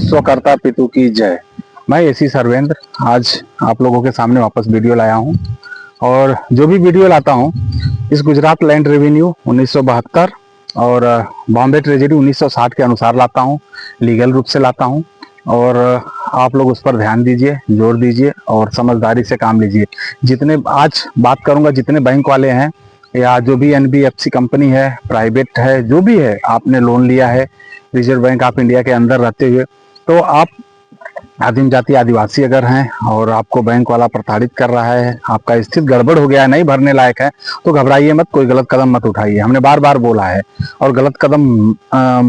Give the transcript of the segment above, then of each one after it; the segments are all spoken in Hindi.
विश्वकर्ता पितु की जय। मैं एसी सर्वेंद्र आज आप लोगों के सामने वापस वीडियो लाया हूं और जो भी वीडियो लाता हूं इस गुजरात लैंड रेवेन्यू 1972 और बॉम्बे ट्रेजरी 1960 के अनुसार लाता हूं, लीगल रूप से लाता हूं और आप लोग उस पर ध्यान दीजिए, जोर दीजिए और समझदारी से काम लीजिए। जितने आज बात करूंगा, जितने बैंक वाले हैं या जो भी एनबीएफसी कंपनी है, प्राइवेट है, जो भी है, आपने लोन लिया है रिजर्व बैंक ऑफ इंडिया के अंदर रहते हुए, तो आप आदिम जाति आदिवासी अगर हैं और आपको बैंक वाला प्रताड़ित कर रहा है, आपका स्थिति गड़बड़ हो गया है, नहीं भरने लायक है, तो घबराइए मत, कोई गलत कदम मत उठाइए। हमने बार बार बोला है और गलत कदम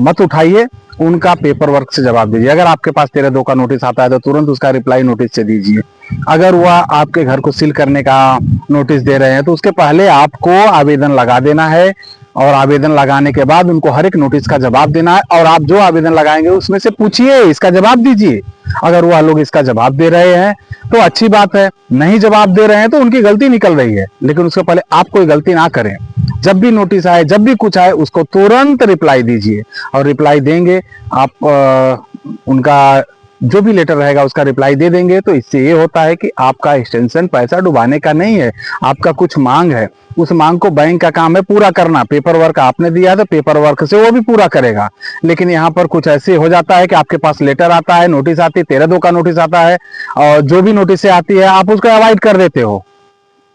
मत उठाइए, उनका पेपर वर्क से जवाब दीजिए। अगर आपके पास 13(2) का नोटिस आता है तो तुरंत उसका रिप्लाई नोटिस से दीजिए। अगर वह आपके घर को सील करने का नोटिस दे रहे हैं तो उसके पहले आपको आवेदन लगा देना है और आवेदन लगाने के बाद उनको हर एक नोटिस का जवाब देना है और आप जो आवेदन लगाएंगे उसमें से पूछिए, इसका जवाब दीजिए। अगर वह लोग इसका जवाब दे रहे हैं तो अच्छी बात है, नहीं जवाब दे रहे हैं तो उनकी गलती निकल रही है, लेकिन उसके पहले आप कोई गलती ना करें। जब भी नोटिस आए, जब भी कुछ आए, उसको तुरंत रिप्लाई दीजिए और रिप्लाई देंगे आप उनका जो भी लेटर रहेगा उसका रिप्लाई दे देंगे। तो इससे ये होता है कि आपका एक्सटेंशन पैसा डुबाने का नहीं है, आपका कुछ मांग है, उस मांग को बैंक का काम है पूरा करना। पेपर वर्क आपने दिया है तो पेपर वर्क से वो भी पूरा करेगा। लेकिन यहाँ पर कुछ ऐसे हो जाता है कि आपके पास लेटर आता है, नोटिस आती है, 13(2) का नोटिस आता है और जो भी नोटिस से आती है आप उसको अवॉइड कर देते हो,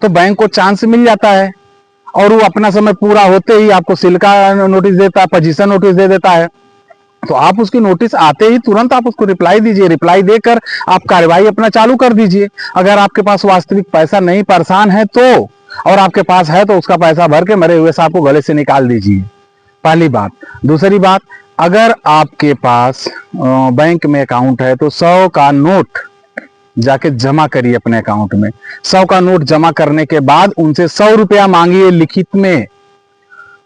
तो बैंक को चांस मिल जाता है और वो अपना समय पूरा होते ही आपको सील का नोटिस देता है, पोजीशन नोटिस दे देता है। तो आप उसकी नोटिस आते ही तुरंत आप उसको रिप्लाई दीजिए, रिप्लाई देकर आप कार्रवाई अपना चालू कर दीजिए। अगर आपके पास वास्तविक पैसा नहीं, परेशान है तो, और आपके पास है तो उसका पैसा भर के मरे हुए सांप को गले से निकाल दीजिए, पहली बात। दूसरी बात, अगर आपके पास बैंक में अकाउंट है तो 100 का नोट जाके जमा करिए अपने अकाउंट में। 100 का नोट जमा करने के बाद उनसे 100 रुपया मांगिए लिखित में।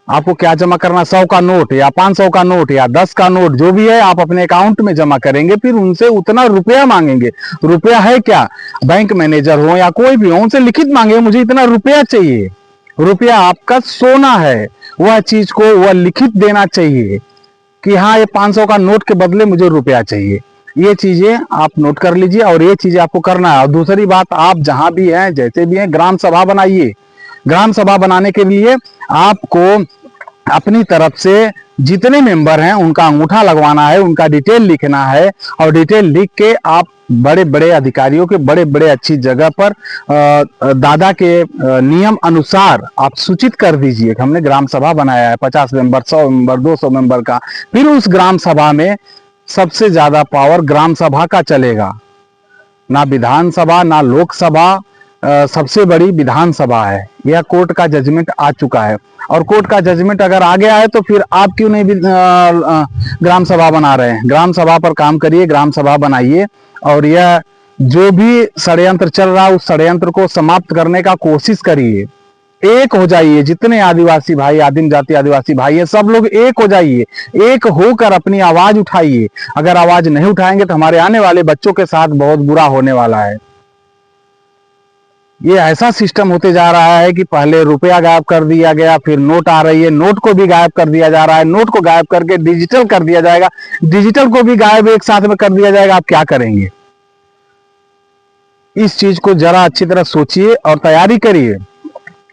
आपको क्या जमा करना, 100 का नोट या 500 का नोट या 10 का नोट, जो भी है आप अपने अकाउंट में जमा करेंगे, फिर उनसे उतना रुपया मांगेंगे। रुपया है क्या, बैंक मैनेजर हो या कोई भी हो, उनसे लिखित मांगे, मुझे इतना रुपया चाहिए। रुपया आपका सोना है, वह चीज को वह लिखित देना चाहिए कि हाँ, ये 500 का नोट के बदले मुझे रुपया चाहिए। ये चीजें आप नोट कर लीजिए और ये चीजें आपको करना है। और दूसरी बात, आप जहां भी हैं, जैसे भी हैं, ग्राम सभा बनाइए। ग्राम सभा बनाने के लिए आपको अपनी तरफ से जितने मेंबर हैं उनका अंगूठा लगवाना है, उनका डिटेल लिखना है और डिटेल लिख के आप बड़े बड़े अधिकारियों के बड़े बड़े अच्छी जगह पर दादा के नियम अनुसार आप सूचित कर दीजिए कि हमने ग्राम सभा बनाया है, 50 मेंबर, 100 मेंबर, 200 मेंबर का। फिर उस ग्राम सभा में सबसे ज्यादा पावर ग्राम सभा का चलेगा, ना विधानसभा ना लोकसभा, सबसे बड़ी विधानसभा है। यह कोर्ट का जजमेंट आ चुका है और कोर्ट का जजमेंट अगर आ गया है तो फिर आप क्यों नहीं ग्राम सभा बना रहे हैं। ग्राम सभा पर काम करिए, ग्राम सभा बनाइए और यह जो भी षड्यंत्र चल रहा है उस षड्यंत्र को समाप्त करने का कोशिश करिए। एक हो जाइए, जितने आदिवासी भाई, आदिम जाति आदिवासी भाई है, सब लोग एक हो जाइए, एक होकर अपनी आवाज उठाइए। अगर आवाज नहीं उठाएंगे तो हमारे आने वाले बच्चों के साथ बहुत बुरा होने वाला है। ये ऐसा सिस्टम होते जा रहा है कि पहले रुपया गायब कर दिया गया, फिर नोट आ रही है, नोट को भी गायब कर दिया जा रहा है, नोट को गायब करके डिजिटल कर दिया जाएगा, डिजिटल को भी गायब एक साथ में कर दिया जाएगा। आप क्या करेंगे? इस चीज को जरा अच्छी तरह सोचिए और तैयारी करिए।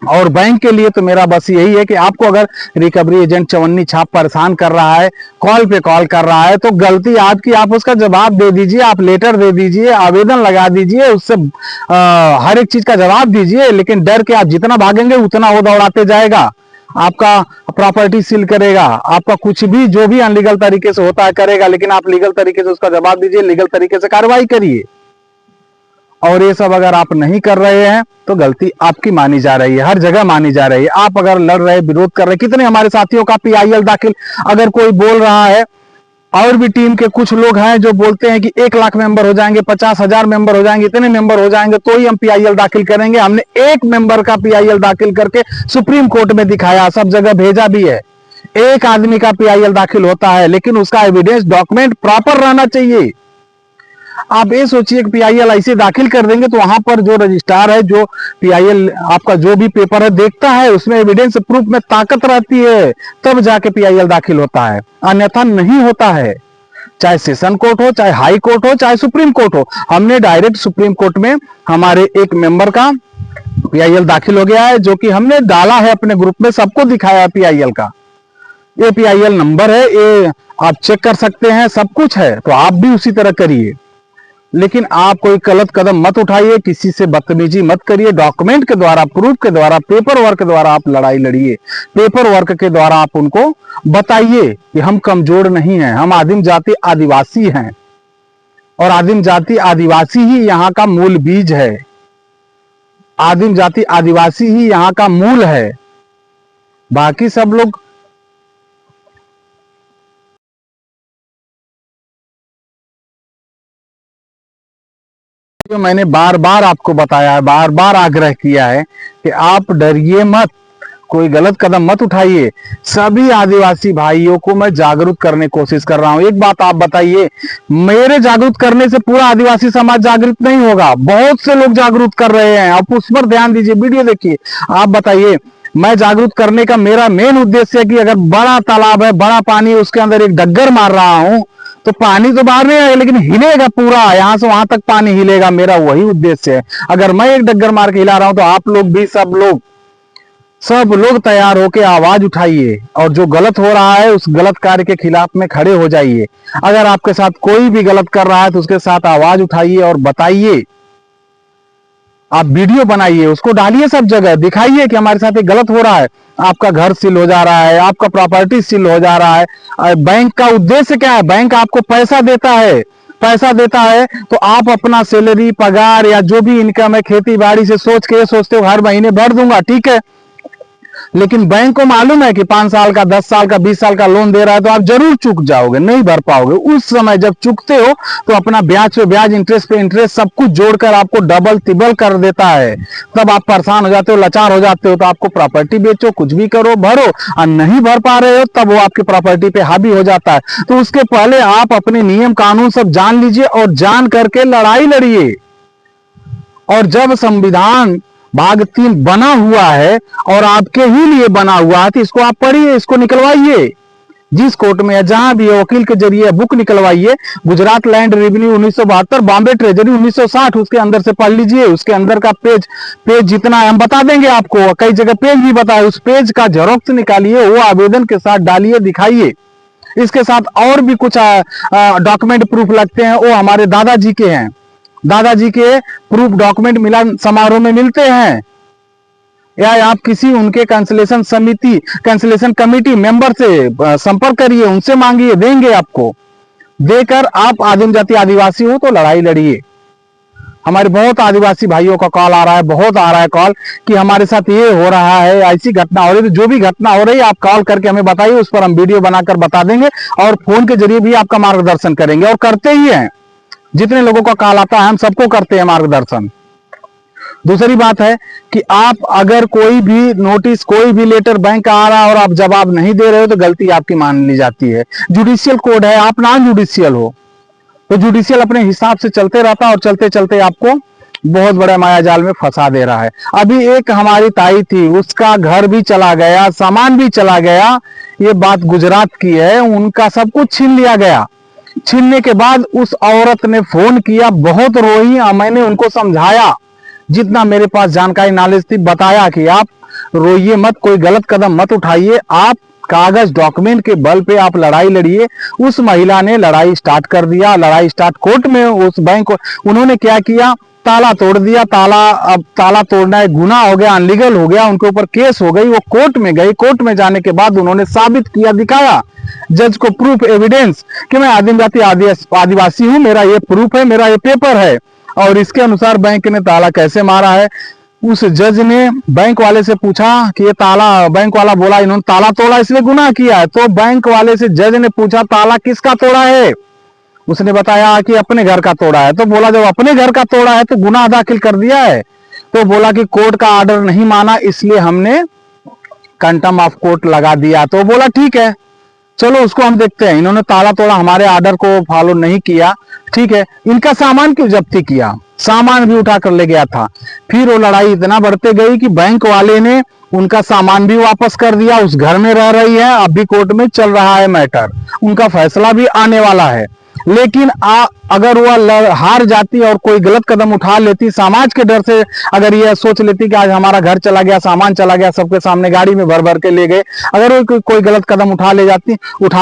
और बैंक के लिए तो मेरा बस यही है कि आपको अगर रिकवरी एजेंट चवन्नी छाप परेशान कर रहा है, कॉल पे कॉल कर रहा है, तो गलती आपकी, आप उसका जवाब दे दीजिए, आप लेटर दे दीजिए, आवेदन लगा दीजिए, उससे हर एक चीज का जवाब दीजिए। लेकिन डर के आप जितना भागेंगे उतना वो दौड़ाते जाएगा, आपका प्रॉपर्टी सील करेगा, आपका कुछ भी जो भी अनलीगल तरीके से होता है करेगा। लेकिन आप लीगल तरीके से उसका जवाब दीजिए, लीगल तरीके से कार्रवाई करिए। और ये सब अगर आप नहीं कर रहे हैं तो गलती आपकी मानी जा रही है, हर जगह मानी जा रही है। आप अगर लड़ रहे, विरोध कर रहे, कितने हमारे साथियों का PIL दाखिल, अगर कोई बोल रहा है, और भी टीम के कुछ लोग हैं जो बोलते हैं कि 1 लाख मेंबर हो जाएंगे, 50,000 मेंबर हो जाएंगे, इतने मेंबर हो जाएंगे तो ही हम PIL दाखिल करेंगे। हमने 1 मेंबर का PIL दाखिल करके सुप्रीम कोर्ट में दिखाया, सब जगह भेजा भी है। 1 आदमी का PIL दाखिल होता है, लेकिन उसका एविडेंस डॉक्यूमेंट प्रॉपर रहना चाहिए। आप ये सोचिए कि PIL ऐसे दाखिल कर देंगे तो वहां पर जो रजिस्ट्रार है, जो PIL आपका जो भी पेपर है देखता है, उसमें एविडेंस प्रूफ में ताकत रहती है, तब जाके PIL दाखिल होता है, अन्यथा नहीं होता है। चाहे सेशन कोर्ट हो, चाहे हाई कोर्ट हो, चाहे सुप्रीम कोर्ट हो। हमने डायरेक्ट सुप्रीम कोर्ट में हमारे एक मेंबर का पीआईएल दाखिल हो गया है, जो कि हमने डाला है अपने ग्रुप में, सबको दिखाया है पीआईएल का। ये पीआईएल नंबर है, ये आप चेक कर सकते हैं, सब कुछ है। तो आप भी उसी तरह करिए, लेकिन आप कोई गलत कदम मत उठाइए, किसी से बदतमीजी मत करिए। डॉक्यूमेंट के द्वारा, प्रूफ के द्वारा, पेपर वर्क के द्वारा आप लड़ाई लड़िए। पेपर वर्क के द्वारा आप उनको बताइए कि हम कमजोर नहीं हैं, हम आदिम जाति आदिवासी हैं, और आदिम जाति आदिवासी ही यहाँ का मूल बीज है। आदिम जाति आदिवासी ही यहाँ का मूल है। बाकी सब लोग जो मैंने बार बार आपको बताया है, बार बार आग्रह किया है कि आप डरिए मत, कोई गलत कदम मत उठाइए। सभी आदिवासी भाइयों को मैं जागरूक करने की कोशिश कर रहा हूं। एक बात आप बताइए, मेरे जागरूक करने से पूरा आदिवासी समाज जागरूक नहीं होगा, बहुत से लोग जागरूक कर रहे हैं। आप उस पर ध्यान दीजिए, वीडियो देखिए। आप बताइए, मैं जागरूक करने का मेरा मेन उद्देश्य है कि अगर बड़ा तालाब है, बड़ा पानी है, उसके अंदर एक डग्गर मार रहा हूं तो पानी तो बाहर नहीं आएगा, लेकिन हिलेगा पूरा, यहां से वहां तक पानी हिलेगा। मेरा वही उद्देश्य है। अगर मैं एक डग्गर मार के हिला रहा हूं तो आप लोग भी, सब लोग तैयार होके आवाज उठाइए, और जो गलत हो रहा है उस गलत कार्य के खिलाफ में खड़े हो जाइए। अगर आपके साथ कोई भी गलत कर रहा है तो उसके साथ आवाज उठाइए और बताइए। आप वीडियो बनाइए, उसको डालिए सब जगह, दिखाइए कि हमारे साथ ये गलत हो रहा है। आपका घर सील हो जा रहा है, आपका प्रॉपर्टी सील हो जा रहा है। बैंक का उद्देश्य क्या है? बैंक आपको पैसा देता है, पैसा देता है तो आप अपना सैलरी, पगार या जो भी इनकम है खेती बाड़ी से सोच के सोचते हो हर महीने भर दूंगा, ठीक है। लेकिन बैंक को मालूम है कि 5 साल का, 10 साल का, 20 साल का लोन दे रहा है, तो आप जरूर चूक जाओगे, नहीं भर पाओगे। उस समय जब चुकते हो तो अपना ब्याज पे ब्याज, इंटरेस्ट पे इंटरेस्ट सब कुछ जोड़कर आपको डबल तिबल कर देता है। तब आप परेशान हो जाते हो, लाचार हो जाते हो। तो आपको प्रॉपर्टी बेचो, कुछ भी करो, भरो, और नहीं भर पा रहे हो तब वो आपकी प्रॉपर्टी पे हावी हो जाता है। तो उसके पहले आप अपने नियम कानून सब जान लीजिए और जान करके लड़ाई लड़िए। और जब संविधान भाग 3 बना हुआ है और आपके ही लिए बना हुआ है, तो इसको आप पढ़िए, इसको निकलवाइए। जिस कोर्ट में है, जहां भी है, वकील के जरिए बुक निकलवाइए। Gujarat land revenue 1972, Bombay treasury 1960, उसके अंदर से पढ़ लीजिए। उसके अंदर का पेज जितना है हम बता देंगे आपको, कई जगह पेज भी बताए। उस पेज का जेरॉक्स निकालिए, वो आवेदन के साथ डालिए, दिखाइए। इसके साथ और भी कुछ डॉक्यूमेंट प्रूफ लगते हैं, वो हमारे दादाजी के हैं। दादाजी के प्रूफ डॉक्यूमेंट मिलन समारोह में मिलते हैं, या आप किसी उनके कैंसिलेशन समिति, कैंसिलेशन कमेटी मेंबर से संपर्क करिए, उनसे मांगिए, देंगे आपको। देकर आप आदिम जाति आदिवासी हो तो लड़ाई लड़िए। हमारे बहुत आदिवासी भाइयों का कॉल आ रहा है, बहुत आ रहा है कॉल कि हमारे साथ ये हो रहा है, ऐसी घटना हो रही है। तो जो भी घटना हो रही है आप कॉल करके हमें बताइए, उस पर हम वीडियो बनाकर बता देंगे और फोन के जरिए भी आपका मार्गदर्शन करेंगे, और करते ही हैं। जितने लोगों का कॉल आता है हम सबको करते हैं मार्गदर्शन। दूसरी बात है कि आप अगर कोई भी नोटिस, कोई भी लेटर बैंक का आ रहा है और आप जवाब नहीं दे रहे हो तो गलती आपकी मान ली जाती है। जुडिशियल कोड है, आप नॉन जुडिशियल हो, तो जुडिशियल अपने हिसाब से चलते रहता है और चलते चलते आपको बहुत बड़े माया जाल में फंसा दे रहा है। अभी एक हमारी ताई थी, उसका घर भी चला गया, सामान भी चला गया। ये बात गुजरात की है, उनका सब कुछ छीन लिया गया। छीनने के बाद उस औरत ने फोन किया, बहुत रोई। मैंने उनको समझाया, जितना मेरे पास जानकारी नॉलेज थी, बताया कि आप रोइए मत, कोई गलत कदम मत उठाइए, आप कागज डॉक्यूमेंट के बल पे आप लड़ाई लड़िए। उस महिला ने लड़ाई स्टार्ट कर दिया, लड़ाई स्टार्ट कोर्ट में। उस बैंक को उन्होंने क्या किया, ताला तोड़ दिया। अब ताला तोड़ना एक गुनाह हो गया, अनलीगल हो गया, उनके ऊपर केस हो गई। वो कोर्ट में गई, कोर्ट में जाने के बाद उन्होंने साबित किया, दिखाया जज को, प्रूफ एविडेंस कि मैं आदिम जाति आदिवासी हूं, मेरा ये प्रूफ है, मेरा ये पेपर है, और इसके अनुसार बैंक ने ताला कैसे मारा है। उस जज ने बैंक वाले से पूछा कि ये ताला, बैंक वाला बोला इन्होंने ताला तोड़ा इसलिए गुनाह किया है। तो बैंक वाले से जज ने पूछा ताला किसका तोड़ा है, उसने बताया कि अपने घर का तोड़ा है। तो बोला जब अपने घर का तोड़ा है तो गुनाह दाखिल कर दिया है। तो बोला कि कोर्ट का ऑर्डर नहीं माना, इसलिए हमने कंटेम्प्ट ऑफ कोर्ट लगा दिया। तो बोला ठीक है, चलो उसको हम देखते हैं। इन्होंने ताला तोड़ा, हमारे ऑर्डर को फॉलो नहीं किया, ठीक है। इनका सामान क्यों जब्ती किया, सामान भी उठा कर ले गया था। फिर वो लड़ाई इतना बढ़ते गई कि बैंक वाले ने उनका सामान भी वापस कर दिया, उस घर में रह रही है, अब भी कोर्ट में चल रहा है मैटर, उनका फैसला भी आने वाला है। लेकिन अगर वह हार जाती और कोई गलत कदम उठा लेती, समाज के डर से अगर यह सोच लेती कि आज हमारा घर चला गया, सामान चला गया, सबके सामने गाड़ी में भर भर के ले गए, अगर वो कोई गलत कदम उठा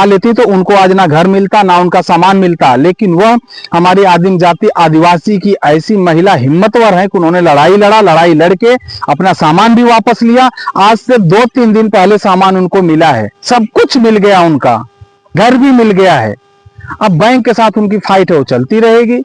लेती तो उनको आज ना घर मिलता ना उनका सामान मिलता। लेकिन वह हमारी आदिम जाति आदिवासी की ऐसी महिला हिम्मतवर है कि उन्होंने लड़ाई लड़के अपना सामान भी वापस लिया। आज से 2-3 दिन पहले सामान उनको मिला है, सब कुछ मिल गया, उनका घर भी मिल गया है। अब बैंक के साथ उनकी फाइट है, वो चलती रहेगी।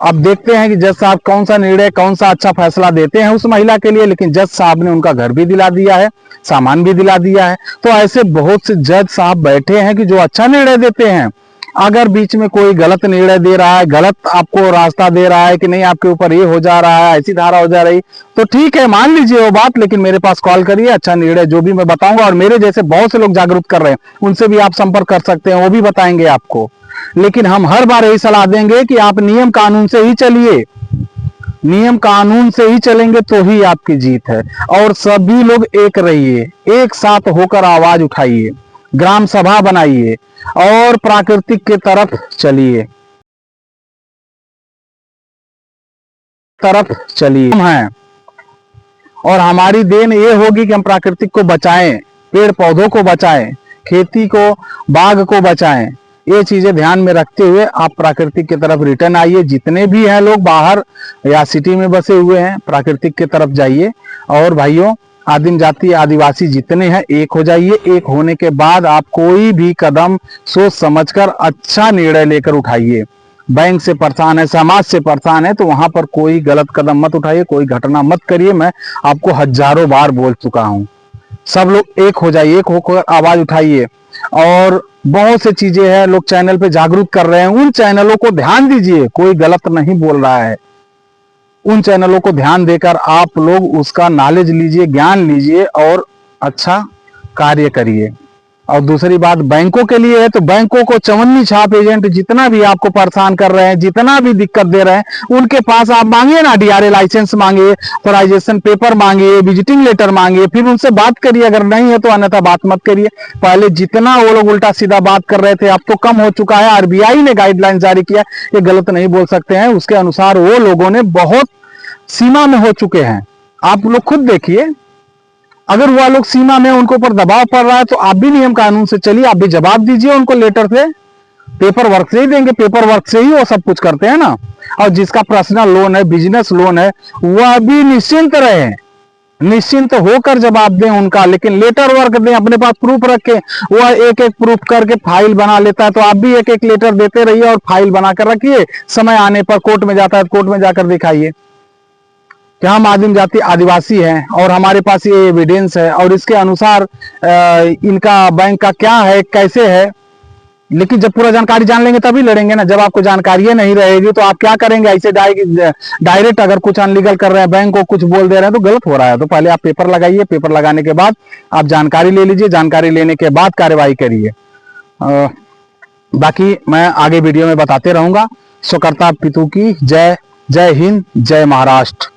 अब देखते हैं कि जज साहब कौन सा निर्णय, कौन सा अच्छा फैसला देते हैं उस महिला के लिए। लेकिन जज साहब ने उनका घर भी दिला दिया है, सामान भी दिला दिया है। तो ऐसे बहुत से जज साहब बैठे हैं कि जो अच्छा निर्णय देते हैं। अगर बीच में कोई गलत निर्णय दे रहा है, गलत आपको रास्ता दे रहा है कि नहीं आपके ऊपर ये हो जा रहा है, ऐसी धारा हो जा रही, तो ठीक है, मान लीजिए वो बात, लेकिन मेरे पास कॉल करिए, अच्छा निर्णय जो भी मैं बताऊंगा, और मेरे जैसे बहुत से लोग जागरूक कर रहे हैं, उनसे भी आप संपर्क कर सकते हैं, वो भी बताएंगे आपको। लेकिन हम हर बार यही सलाह देंगे कि आप नियम कानून से ही चलिए, नियम कानून से ही चलेंगे तो ही आपकी जीत है। और सभी लोग एक रहिए, एक साथ होकर आवाज उठाइए, ग्राम सभा बनाइए और प्राकृतिक के तरफ चलिए, हम हैं। और हमारी देन ये होगी कि हम प्राकृतिक को बचाएं, पेड़ पौधों को बचाएं, खेती को, बाग को बचाएं। ये चीजें ध्यान में रखते हुए आप प्राकृतिक की तरफ रिटर्न आइए। जितने भी हैं लोग बाहर या सिटी में बसे हुए हैं, प्राकृतिक की तरफ जाइए। और भाइयों, आदिम जाति आदिवासी जितने हैं, एक हो जाइए। एक होने के बाद आप कोई भी कदम सोच समझकर अच्छा निर्णय लेकर उठाइए। बैंक से परेशान है, समाज से परेशान है, तो वहां पर कोई गलत कदम मत उठाइए, कोई घटना मत करिए। मैं आपको हजारों बार बोल चुका हूं। सब लोग एक हो जाइए, एक होकर आवाज उठाइए। और बहुत से चीजें हैं, लोग चैनल पे जागरूक कर रहे हैं, उन चैनलों को ध्यान दीजिए। कोई गलत नहीं बोल रहा है, उन चैनलों को ध्यान देकर आप लोग उसका नॉलेज लीजिए, ज्ञान लीजिए और अच्छा कार्य करिए। और दूसरी बात बैंकों के लिए है, तो बैंकों को चवन्नी छाप एजेंट जितना भी आपको परेशान कर रहे हैं, जितना भी दिक्कत दे रहे हैं, उनके पास आप मांगिए ना, डीआरए लाइसेंस मांगिए, ऑथराइजेशन पेपर मांगिए, विजिटिंग लेटर मांगिए, फिर उनसे बात करिए। अगर नहीं है तो अन्यथा बात मत करिए। पहले जितना वो लोग उल्टा सीधा बात कर रहे थे, अब तो कम हो चुका है। आरबीआई ने गाइडलाइन जारी किया, ये गलत नहीं बोल सकते हैं, उसके अनुसार वो लोगों ने बहुत सीमा में हो चुके हैं। आप लोग खुद देखिए, अगर वह लोग सीमा में, उनको ऊपर दबाव पड़ रहा है, तो आप भी नियम कानून से चलिए, आप भी जवाब दीजिए उनको लेटर से, पेपर वर्क से ही देंगे, पेपर वर्क से ही वो सब कुछ करते हैं ना। और जिसका पर्सनल लोन है, बिजनेस लोन है, वह भी निश्चिंत रहे, निश्चिंत होकर जवाब दें उनका। लेकिन लेटर वर्क दें, अपने पास प्रूफ रखें। वह एक एक प्रूफ करके फाइल बना लेता है, तो आप भी एक एक लेटर देते रहिए और फाइल बनाकर रखिए। समय आने पर कोर्ट में जाता है, कोर्ट में जाकर दिखाइए कि हम आदिम जाति आदिवासी हैं और हमारे पास ये एविडेंस है और इसके अनुसार इनका बैंक का क्या है, कैसे है। लेकिन जब पूरा जानकारी जान लेंगे तभी लड़ेंगे ना। जब आपको जानकारी नहीं रहेगी तो आप क्या करेंगे? ऐसे डायरेक्ट अगर कुछ अनलीगल कर रहे हैं, बैंक को कुछ बोल दे रहे हैं, तो गलत हो रहा है। तो पहले आप पेपर लगाइए, पेपर लगाने के बाद आप जानकारी ले लीजिए, जानकारी लेने के बाद कार्यवाही करिए। बाकी मैं आगे वीडियो में बताते रहूंगा। स्वकर्ता पितु की जय। जय हिंद, जय महाराष्ट्र।